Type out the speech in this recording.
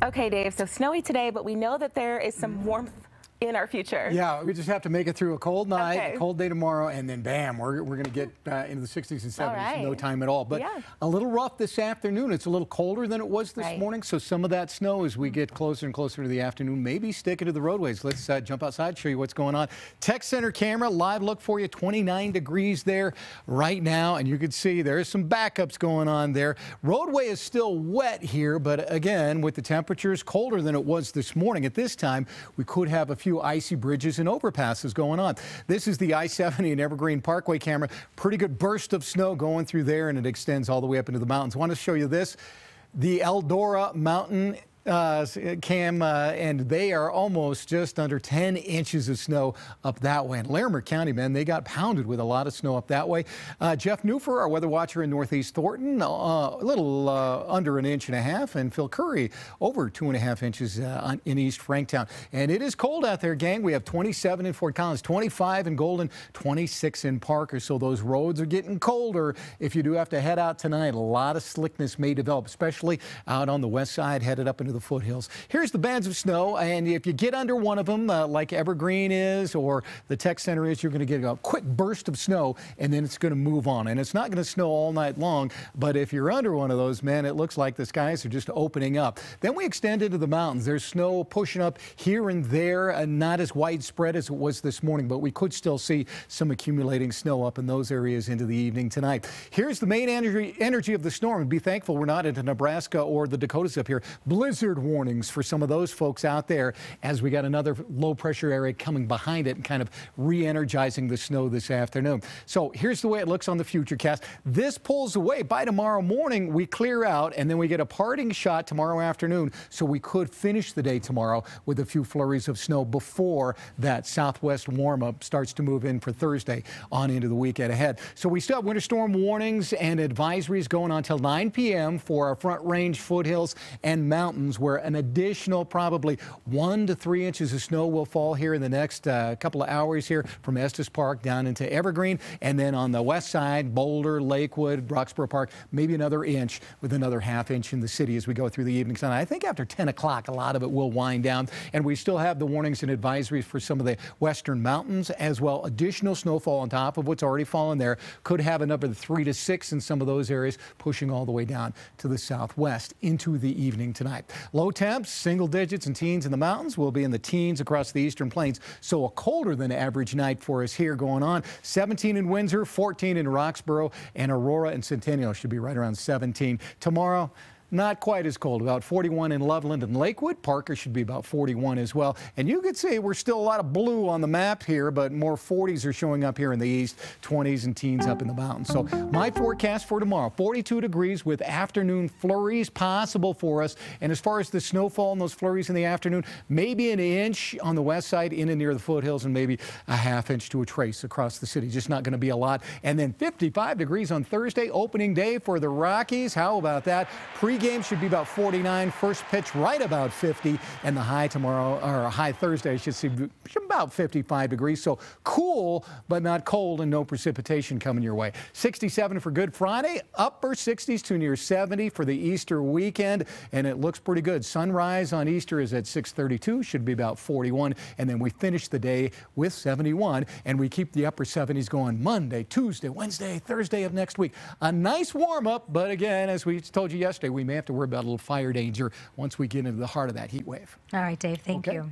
Okay, Dave, so snowy today, but we know that there is some warmth in our future. Yeah, we just have to make it through a cold night, Okay. a cold day tomorrow, and then bam, we're going to get into the 60s and 70s right. in no time at all. But Yeah. a little rough this afternoon. It's a little colder than it was this Right. morning, so some of that snow as we get closer and closer to the afternoon, maybe sticking to the roadways. Let's jump outside, show you what's going on. Tech Center camera, live look for you, 29 degrees there right now, and you can see there's some backups going on there. Roadway is still wet here, but again, with the temperatures colder than it was this morning at this time, we could have a few icy bridges and overpasses going on. This is the I-70 and Evergreen Parkway camera. Pretty good burst of snow going through there, and it extends all the way up into the mountains. I want to show you this, the Eldora Mountain cam, and they are almost just under 10 inches of snow up that way. In Larimer County, man, they got pounded with a lot of snow up that way. Jeff Newfer, our weather watcher in Northeast Thornton, a little under 1.5 inches, and Phil Curry over 2.5 inches in East Franktown. And it is cold out there, gang. We have 27 in Fort Collins, 25 in Golden, 26 in Parker. So those roads are getting colder. If you do have to head out tonight, a lot of slickness may develop, especially out on the west side, headed up into the foothills. Here's the bands of snow, and if you get under one of them, like Evergreen is or the Tech Center is, you're going to get a quick burst of snow, and then it's going to move on. And it's not going to snow all night long, but if you're under one of those, man, it looks like the skies are just opening up. Then we extend into the mountains. There's snow pushing up here and there, and not as widespread as it was this morning, but we could still see some accumulating snow up in those areas into the evening tonight. Here's the main energy of the storm. Be thankful we're not into Nebraska or the Dakotas up here. Blizzard warnings for some of those folks out there as we got another low pressure area coming behind it and kind of re-energizing the snow this afternoon. So here's the way it looks on the futurecast. This pulls away. By tomorrow morning, we clear out, and then we get a parting shot tomorrow afternoon. So we could finish the day tomorrow with a few flurries of snow before that southwest warm-up starts to move in for Thursday on into the weekend ahead. So we still have winter storm warnings and advisories going on till 9 p.m. for our front range, foothills, and mountains, where an additional probably 1 to 3 inches of snow will fall here in the next couple of hours here from Estes Park down into Evergreen. And then on the west side, Boulder, Lakewood, Roxborough Park, maybe another inch with another ½ inch in the city as we go through the evening sun. I think after 10 o'clock, a lot of it will wind down. And we still have the warnings and advisories for some of the western mountains as well. Additional snowfall on top of what's already fallen there. Could have a number 3 to 6 in some of those areas, pushing all the way down to the southwest into the evening tonight. Low temps, single digits and teens in the mountains. Will be in the teens across the eastern plains. So a colder than average night for us here going on. 17 in Windsor, 14 in Roxborough, and Aurora and Centennial should be right around 17. Tomorrow, not quite as cold, about 41 in Loveland and Lakewood. Parker should be about 41 as well. And you could see we're still a lot of blue on the map here, but more 40s are showing up here in the east, 20s and teens up in the mountains. So my forecast for tomorrow, 42 degrees with afternoon flurries possible for us. And as far as the snowfall and those flurries in the afternoon, maybe an inch on the west side in and near the foothills, and maybe a ½ inch to a trace across the city. Just not going to be a lot. And then 55 degrees on Thursday, opening day for the Rockies. How about that? Game should be about 49, first pitch right about 50, and the high tomorrow, or high Thursday, I should see about 55 degrees. So cool, but not cold, and no precipitation coming your way. 67 for Good Friday, upper 60s to near 70 for the Easter weekend, and it looks pretty good. Sunrise on Easter is at 6:32, should be about 41, and then we finish the day with 71, and we keep the upper 70s going Monday, Tuesday, Wednesday, Thursday of next week. A nice warm-up, but again, as we told you yesterday, we may have to worry about a little fire danger once we get into the heart of that heat wave. All right, Dave, thank you.